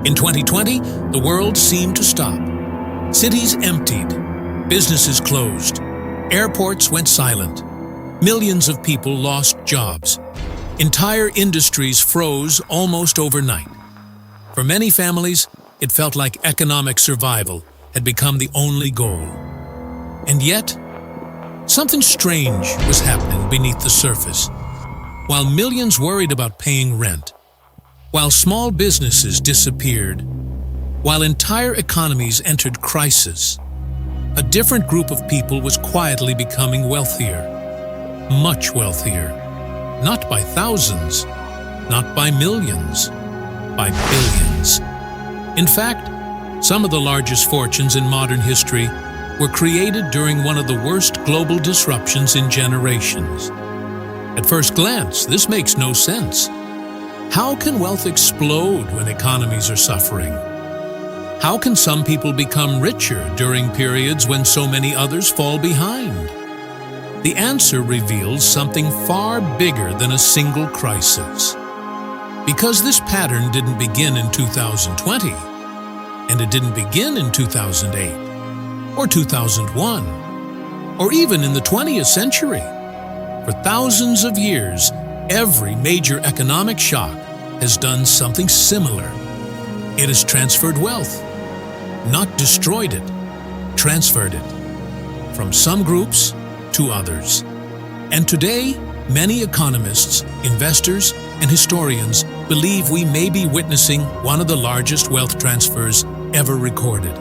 In 2020, the world seemed to stop. Cities emptied, businesses closed, airports went silent. Millions of people lost jobs. Entire industries froze almost overnight. For many families, it felt like economic survival had become the only goal. And yet, something strange was happening beneath the surface. While millions worried about paying rent, while small businesses disappeared, while entire economies entered crisis, a different group of people was quietly becoming wealthier, much wealthier, not by thousands, not by millions, by billions. In fact, some of the largest fortunes in modern history were created during one of the worst global disruptions in generations. At first glance, this makes no sense. How can wealth explode when economies are suffering? How can some people become richer during periods when so many others fall behind? The answer reveals something far bigger than a single crisis. Because this pattern didn't begin in 2020, and it didn't begin in 2008, or 2001, or even in the 20th century. For thousands of years, every major economic shock has done something similar. It has transferred wealth, not destroyed it, transferred it, from some groups to others. And today, many economists, investors, and historians believe we may be witnessing one of the largest wealth transfers ever recorded.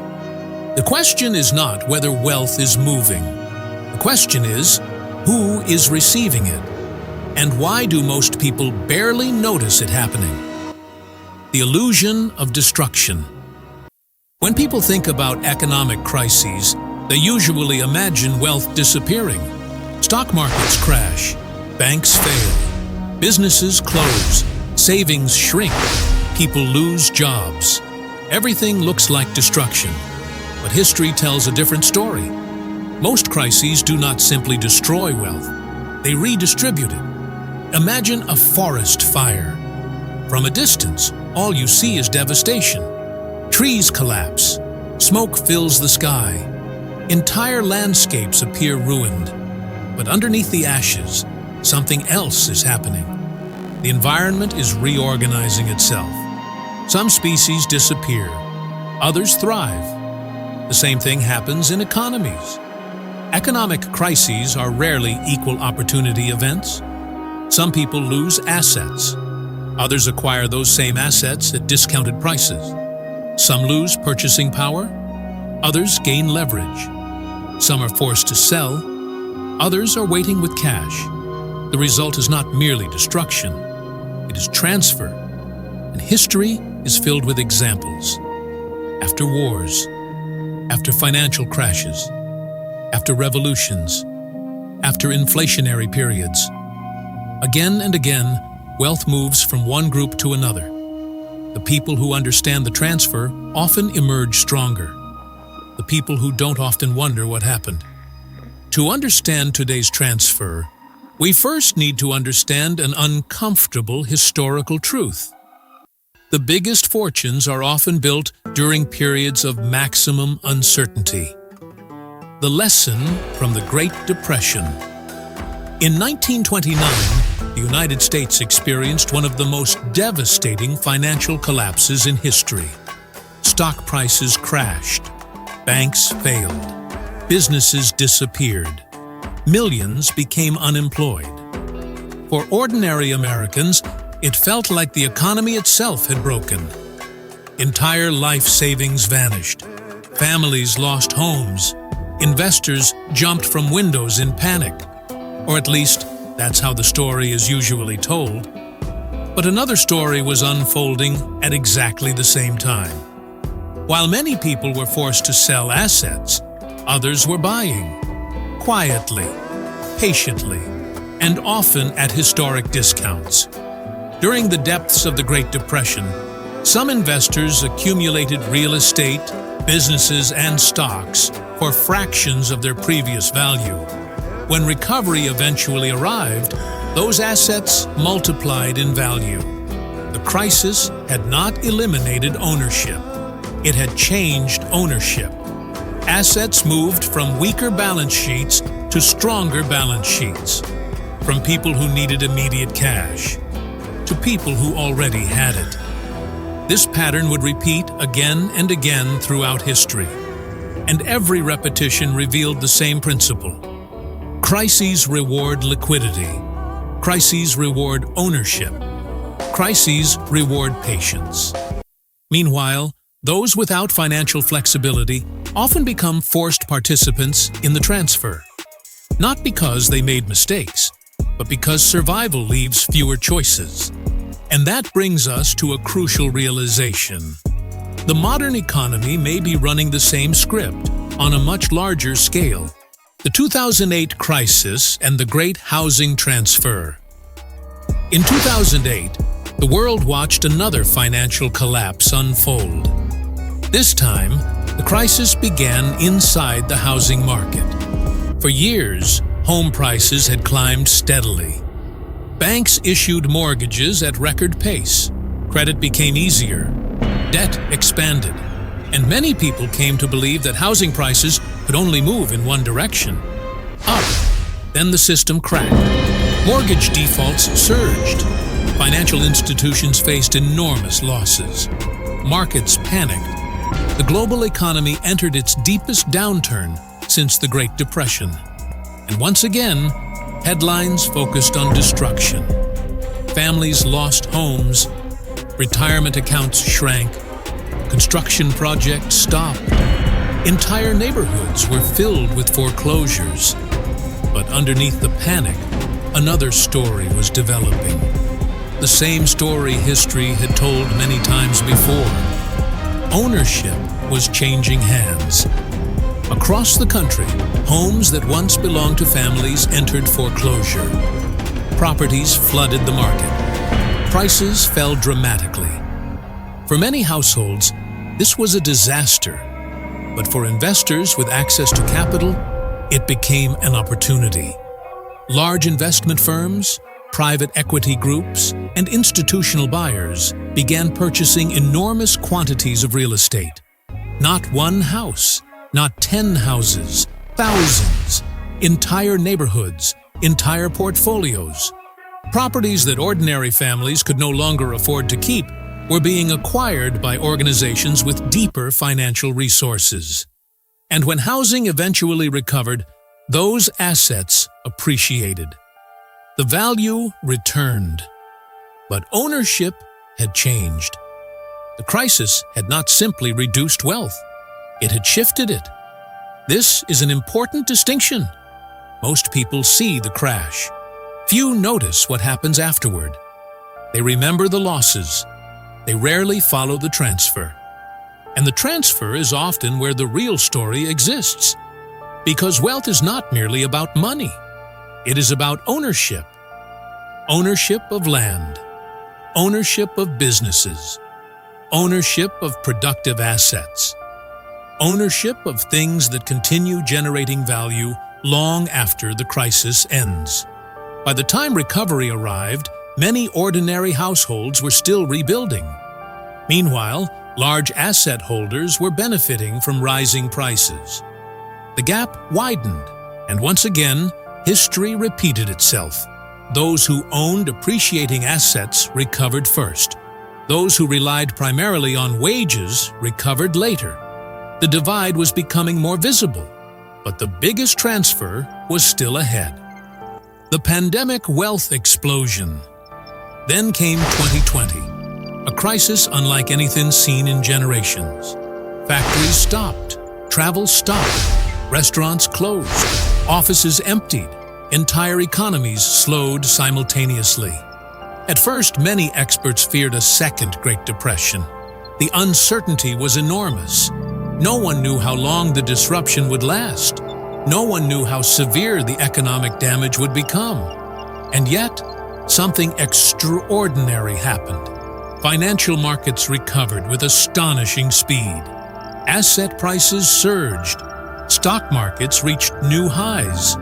The question is not whether wealth is moving. The question is, who is receiving it? And why do most people barely notice it happening? The illusion of destruction. When people think about economic crises, they usually imagine wealth disappearing. Stock markets crash, banks fail, businesses close, savings shrink, people lose jobs. Everything looks like destruction. But history tells a different story. Most crises do not simply destroy wealth, they redistribute it. Imagine a forest fire. From a distance, all you see is devastation. Trees collapse, smoke fills the sky, entire landscapes appear ruined. But underneath the ashes, something else is happening. The environment is reorganizing itself. Some species disappear, others thrive. The same thing happens in economies. Economic crises are rarely equal opportunity events. Some people lose assets. Others acquire those same assets at discounted prices. Some lose purchasing power. Others gain leverage. Some are forced to sell. Others are waiting with cash. The result is not merely destruction. It is transfer. And history is filled with examples. After wars, after financial crashes, after revolutions, after inflationary periods. Again and again, wealth moves from one group to another. The people who understand the transfer often emerge stronger. The people who don't often wonder what happened. To understand today's transfer, we first need to understand an uncomfortable historical truth. The biggest fortunes are often built during periods of maximum uncertainty. The lesson from the Great Depression. In 1929, the United States experienced one of the most devastating financial collapses in history. Stock prices crashed, banks failed, businesses disappeared, millions became unemployed. For ordinary Americans, it felt like the economy itself had broken. Entire life savings vanished, families lost homes, investors jumped from windows in panic, or at least that's how the story is usually told. But another story was unfolding at exactly the same time. While many people were forced to sell assets, others were buying, quietly, patiently, and often at historic discounts. During the depths of the Great Depression, some investors accumulated real estate, businesses, and stocks for fractions of their previous value. When recovery eventually arrived, those assets multiplied in value. The crisis had not eliminated ownership. It had changed ownership. Assets moved from weaker balance sheets to stronger balance sheets, from people who needed immediate cash to people who already had it. This pattern would repeat again and again throughout history, and every repetition revealed the same principle. Crises reward liquidity. Crises reward ownership. Crises reward patience. Meanwhile, those without financial flexibility often become forced participants in the transfer, not because they made mistakes, but because survival leaves fewer choices. And that brings us to a crucial realization. The modern economy may be running the same script on a much larger scale. The 2008 crisis and the Great Housing Transfer. In 2008, the world watched another financial collapse unfold. This time, the crisis began inside the housing market. For years, home prices had climbed steadily. Banks issued mortgages at record pace. Credit became easier. Debt expanded. And many people came to believe that housing prices could only move in one direction, up. Then the system cracked. Mortgage defaults surged. Financial institutions faced enormous losses. Markets panicked. The global economy entered its deepest downturn since the Great Depression. And once again, headlines focused on destruction. Families lost homes, retirement accounts shrank, construction projects stopped. Entire neighborhoods were filled with foreclosures. But underneath the panic, another story was developing. The same story history had told many times before. Ownership was changing hands. Across the country, homes that once belonged to families entered foreclosure. Properties flooded the market. Prices fell dramatically. For many households, this was a disaster. But for investors with access to capital, it became an opportunity. Large investment firms, private equity groups, and institutional buyers began purchasing enormous quantities of real estate. Not one house, not 10 houses, thousands, entire neighborhoods, entire portfolios. Properties that ordinary families could no longer afford to keep were being acquired by organizations with deeper financial resources. And when housing eventually recovered, those assets appreciated. The value returned. But ownership had changed. The crisis had not simply reduced wealth. It had shifted it. This is an important distinction. Most people see the crash. Few notice what happens afterward. They remember the losses. They rarely follow the transfer. And the transfer is often where the real story exists. Because wealth is not merely about money. It is about ownership. Ownership of land. Ownership of businesses. Ownership of productive assets. Ownership of things that continue generating value long after the crisis ends. By the time recovery arrived, many ordinary households were still rebuilding. Meanwhile, large asset holders were benefiting from rising prices. The gap widened, and once again, history repeated itself. Those who owned appreciating assets recovered first. Those who relied primarily on wages recovered later. The divide was becoming more visible, but the biggest transfer was still ahead. The pandemic wealth explosion. Then came 2020, a crisis unlike anything seen in generations. Factories stopped, travel stopped, restaurants closed, offices emptied, entire economies slowed simultaneously. At first, many experts feared a second Great Depression. The uncertainty was enormous. No one knew how long the disruption would last. No one knew how severe the economic damage would become. And yet, something extraordinary happened. Financial markets recovered with astonishing speed. Asset prices surged. Stock markets reached new highs.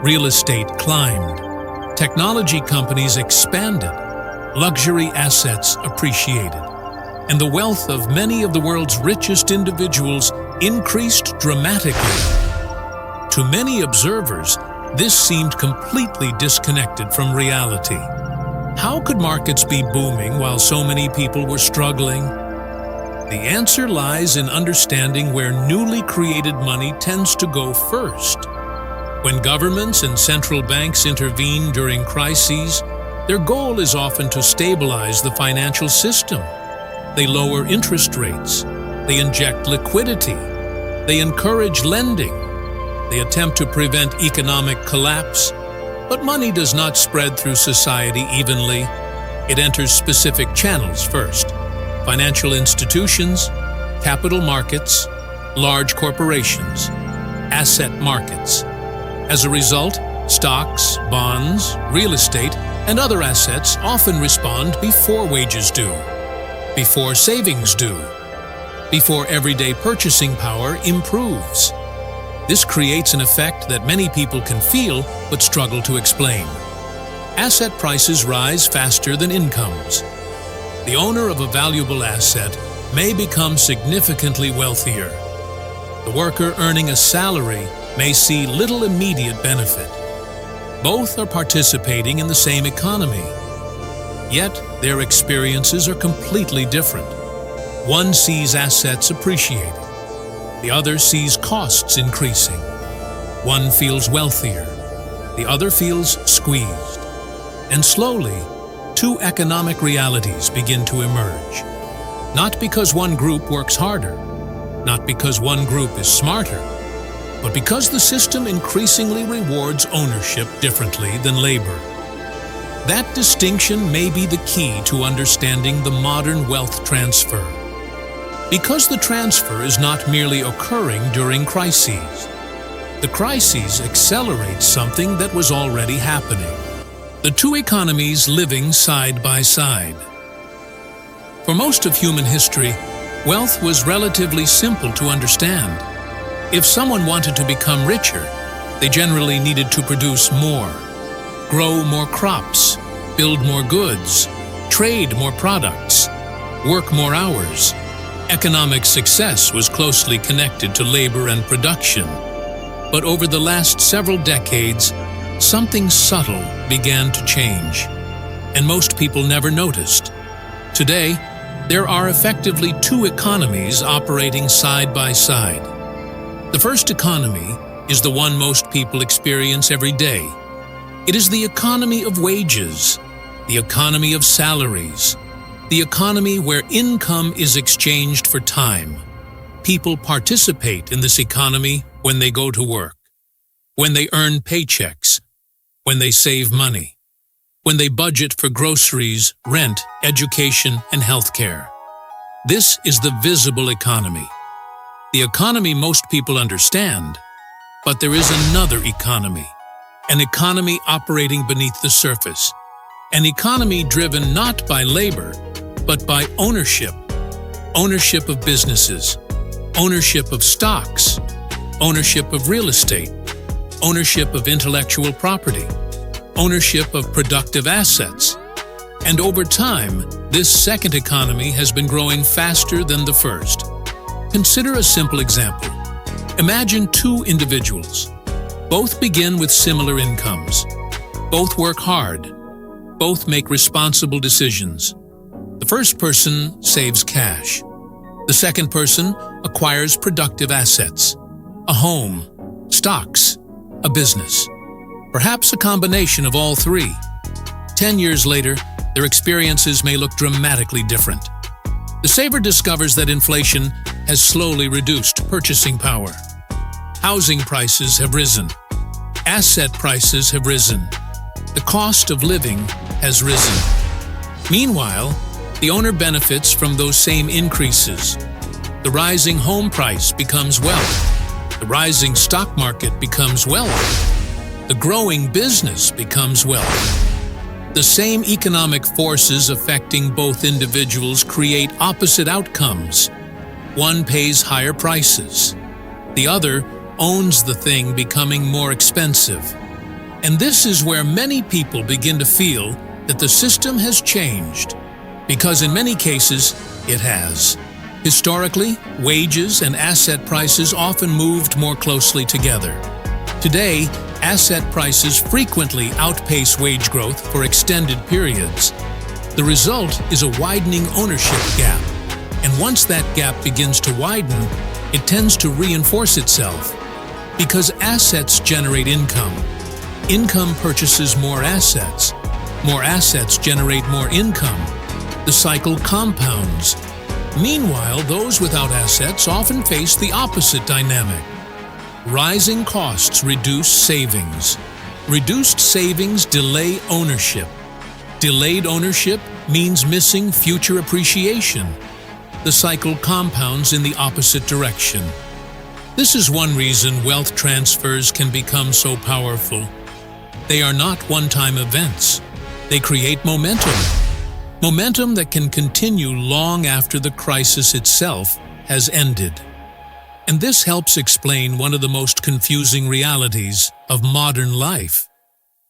Real estate climbed. Technology companies expanded. luxury assets appreciated, and the wealth of many of the world's richest individuals increased dramatically. To many observers, this seemed completely disconnected from reality. How could markets be booming while so many people were struggling? The answer lies in understanding where newly created money tends to go first. When governments and central banks intervene during crises, their goal is often to stabilize the financial system. They lower interest rates, they inject liquidity, they encourage lending, they attempt to prevent economic collapse. But money does not spread through society evenly. It enters specific channels first: financial institutions, capital markets, large corporations, asset markets. As a result, stocks, bonds, real estate, and other assets often respond before wages do, before savings do, before everyday purchasing power improves. This creates an effect that many people can feel but struggle to explain. Asset prices rise faster than incomes. The owner of a valuable asset may become significantly wealthier. The worker earning a salary may see little immediate benefit. Both are participating in the same economy. Yet, their experiences are completely different. One sees assets appreciating. The other sees costs increasing. One feels wealthier. The other feels squeezed. And slowly, two economic realities begin to emerge. Not because one group works harder, not because one group is smarter, but because the system increasingly rewards ownership differently than labor. That distinction may be the key to understanding the modern wealth transfer. Because the transfer is not merely occurring during crises. The crises accelerate something that was already happening. The two economies living side by side. For most of human history, wealth was relatively simple to understand. If someone wanted to become richer, they generally needed to produce more, grow more crops, build more goods, trade more products, work more hours. Economic success was closely connected to labor and production. But over the last several decades, something subtle began to change, and most people never noticed. Today, there are effectively two economies operating side by side. The first economy is the one most people experience every day. It is the economy of wages, the economy of salaries, the economy where income is exchanged for time. People participate in this economy when they go to work, when they earn paychecks, when they save money, when they budget for groceries, rent, education, and healthcare. This is the visible economy. The economy most people understand, but there is another economy, an economy operating beneath the surface, an economy driven not by labor, but by ownership. Ownership of businesses, ownership of stocks, ownership of real estate, ownership of intellectual property, ownership of productive assets. And over time, this second economy has been growing faster than the first. Consider a simple example. Imagine two individuals. Both begin with similar incomes. Both work hard. Both make responsible decisions. The first person saves cash. The second person acquires productive assets, a home, stocks, a business. Perhaps a combination of all three. 10 years later, their experiences may look dramatically different. The saver discovers that inflation has slowly reduced purchasing power. Housing prices have risen. Asset prices have risen. The cost of living has risen. Meanwhile, the owner benefits from those same increases. The rising home price becomes wealth. The rising stock market becomes wealth. The growing business becomes wealth. The same economic forces affecting both individuals create opposite outcomes. One pays higher prices. The other owns the thing becoming more expensive. And this is where many people begin to feel that the system has changed, because in many cases, it has. Historically, wages and asset prices often moved more closely together. Today, asset prices frequently outpace wage growth for extended periods. The result is a widening ownership gap, and once that gap begins to widen, it tends to reinforce itself. Because assets generate income. Income purchases more assets generate more income. The cycle compounds. Meanwhile, those without assets often face the opposite dynamic. Rising costs reduce savings. Reduced savings delay ownership. Delayed ownership means missing future appreciation. The cycle compounds in the opposite direction. This is one reason wealth transfers can become so powerful. They are not one-time events. They create momentum. Momentum that can continue long after the crisis itself has ended. And this helps explain one of the most confusing realities of modern life.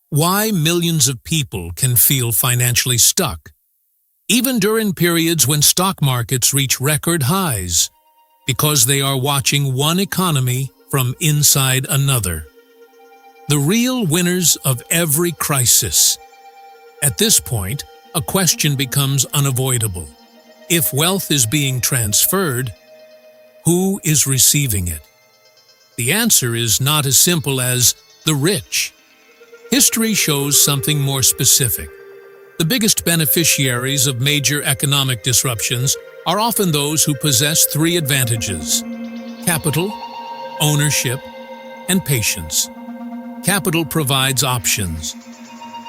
Why millions of people can feel financially stuck, even during periods when stock markets reach record highs, because they are watching one economy from inside another. The real winners of every crisis. At this point, a question becomes unavoidable. If wealth is being transferred, who is receiving it? The answer is not as simple as the rich. History shows something more specific. The biggest beneficiaries of major economic disruptions are often those who possess three advantages: capital, ownership, and patience. Capital provides options.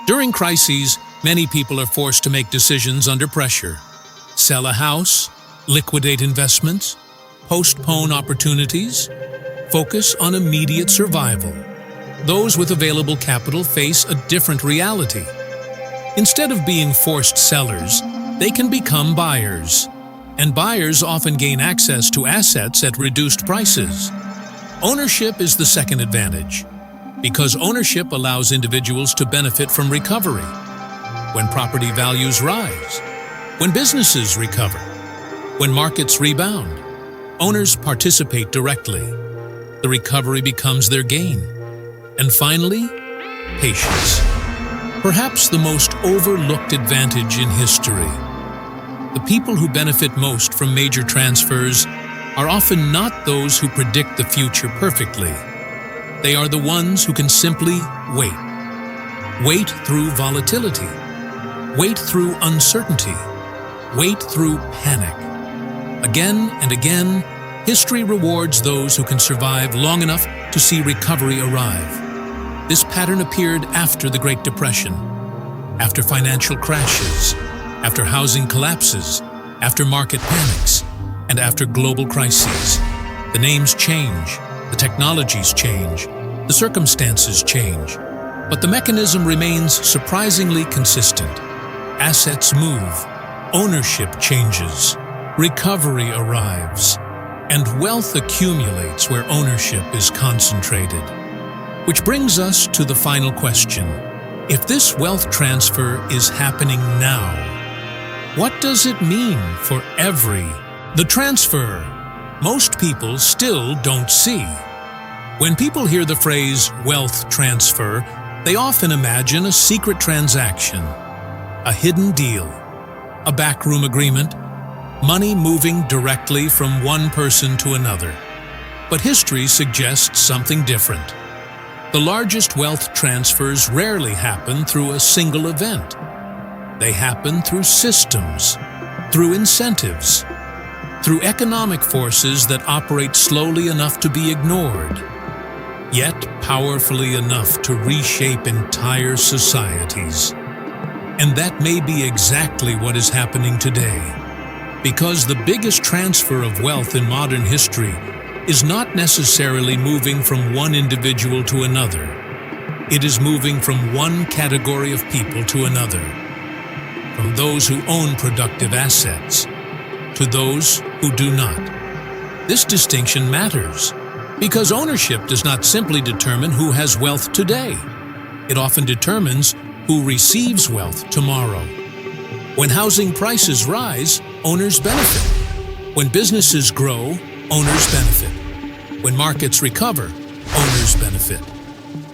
During crises, many people are forced to make decisions under pressure. Sell a house, liquidate investments, postpone opportunities, focus on immediate survival. Those with available capital face a different reality. Instead of being forced sellers, they can become buyers. And buyers often gain access to assets at reduced prices. Ownership is the second advantage, because ownership allows individuals to benefit from recovery. When property values rise, when businesses recover, when markets rebound, owners participate directly. The recovery becomes their gain. And finally, patience. Perhaps the most overlooked advantage in history. The people who benefit most from major transfers are often not those who predict the future perfectly. They are the ones who can simply wait. Wait through volatility. Wait through uncertainty. Wait through panic. Again and again, history rewards those who can survive long enough to see recovery arrive. This pattern appeared after the Great Depression, after financial crashes, after housing collapses, after market panics, and after global crises. The names change, the technologies change, the circumstances change, but the mechanism remains surprisingly consistent. Assets move, ownership changes, recovery arrives, and wealth accumulates where ownership is concentrated. Which brings us to the final question. If this wealth transfer is happening now, what does it mean for the transfer most people still don't see? When people hear the phrase wealth transfer, they often imagine a secret transaction, a hidden deal, a backroom agreement, money moving directly from one person to another. But history suggests something different. The largest wealth transfers rarely happen through a single event. They happen through systems, through incentives, through economic forces that operate slowly enough to be ignored, yet powerfully enough to reshape entire societies. And that may be exactly what is happening today, because the biggest transfer of wealth in modern history is not necessarily moving from one individual to another. It is moving from one category of people to another, from those who own productive assets to those who do not. This distinction matters because ownership does not simply determine who has wealth today. It often determines who receives wealth tomorrow. When housing prices rise, owners benefit. When businesses grow, owners benefit. When markets recover, owners benefit.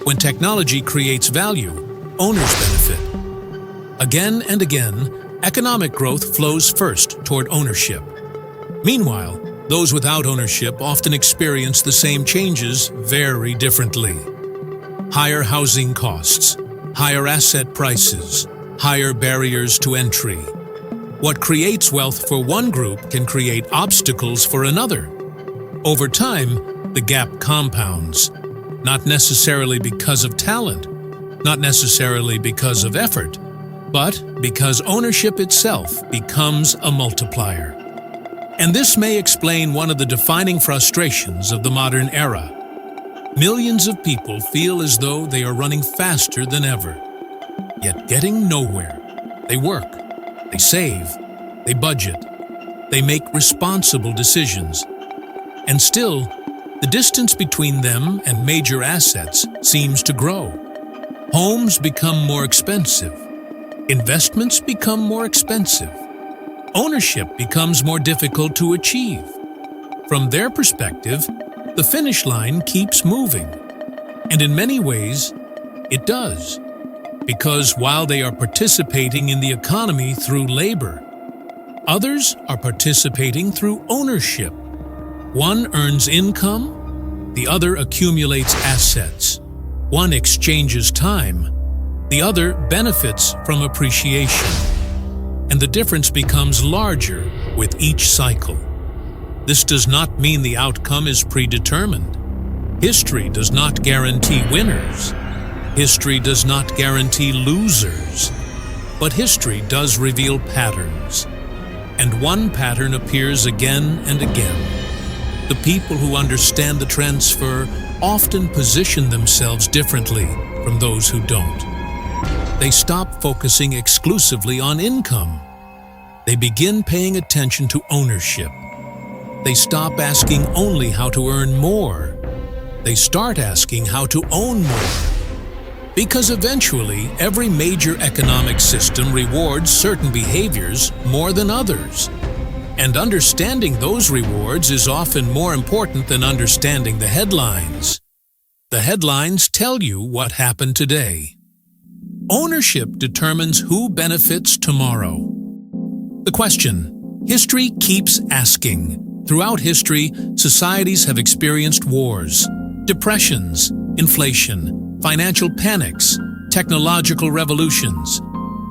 When technology creates value, owners benefit. Again and again, economic growth flows first toward ownership. Meanwhile, those without ownership often experience the same changes very differently. Higher housing costs, higher asset prices, higher barriers to entry. What creates wealth for one group can create obstacles for another. Over time, the gap compounds, not necessarily because of talent, not necessarily because of effort, but because ownership itself becomes a multiplier. And this may explain one of the defining frustrations of the modern era. Millions of people feel as though they are running faster than ever, yet getting nowhere. They work, they save, they budget, they make responsible decisions. And still, the distance between them and major assets seems to grow. Homes become more expensive. Investments become more expensive. Ownership becomes more difficult to achieve. From their perspective, the finish line keeps moving. And in many ways, it does. Because while they are participating in the economy through labor, others are participating through ownership. One earns income, the other accumulates assets. One exchanges time, the other benefits from appreciation. And the difference becomes larger with each cycle. This does not mean the outcome is predetermined. History does not guarantee winners. History does not guarantee losers. But history does reveal patterns. And one pattern appears again and again. The people who understand the transfer often position themselves differently from those who don't. They stop focusing exclusively on income. They begin paying attention to ownership. They stop asking only how to earn more. They start asking how to own more. Because eventually, every major economic system rewards certain behaviors more than others. And understanding those rewards is often more important than understanding the headlines. The headlines tell you what happened today. Ownership determines who benefits tomorrow. The question: history keeps asking. Throughout history, societies have experienced wars, depressions, inflation, financial panics, technological revolutions.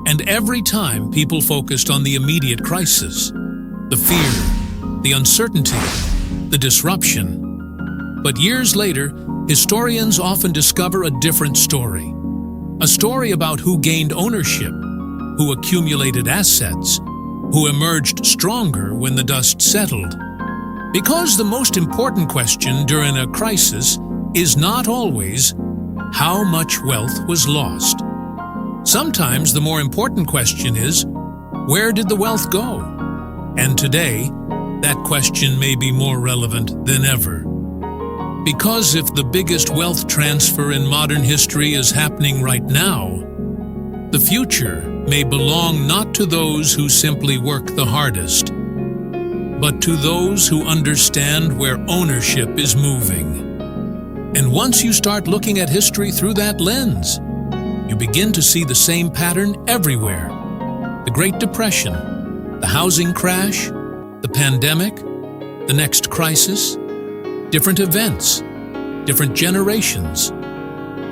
And every time people focused on the immediate crisis, the fear, the uncertainty, the disruption. But years later, historians often discover a different story. A story about who gained ownership, who accumulated assets, who emerged stronger when the dust settled. Because the most important question during a crisis is not always how much wealth was lost. Sometimes the more important question is, where did the wealth go? And today, that question may be more relevant than ever. Because if the biggest wealth transfer in modern history is happening right now, the future may belong not to those who simply work the hardest, but to those who understand where ownership is moving. And once you start looking at history through that lens, you begin to see the same pattern everywhere. The Great Depression, the housing crash, the pandemic, the next crisis, different events, different generations.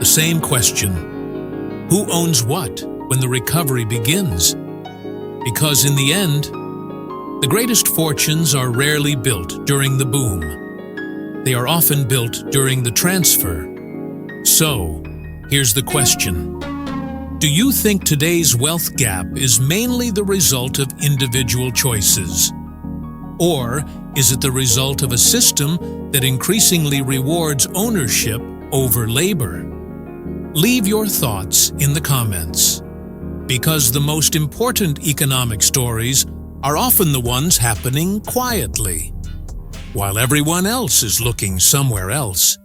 The same question: who owns what when the recovery begins? Because in the end, the greatest fortunes are rarely built during the boom. They are often built during the transfer. So, here's the question: do you think today's wealth gap is mainly the result of individual choices? Or is it the result of a system that increasingly rewards ownership over labor? Leave your thoughts in the comments. Because the most important economic stories are often the ones happening quietly, while everyone else is looking somewhere else.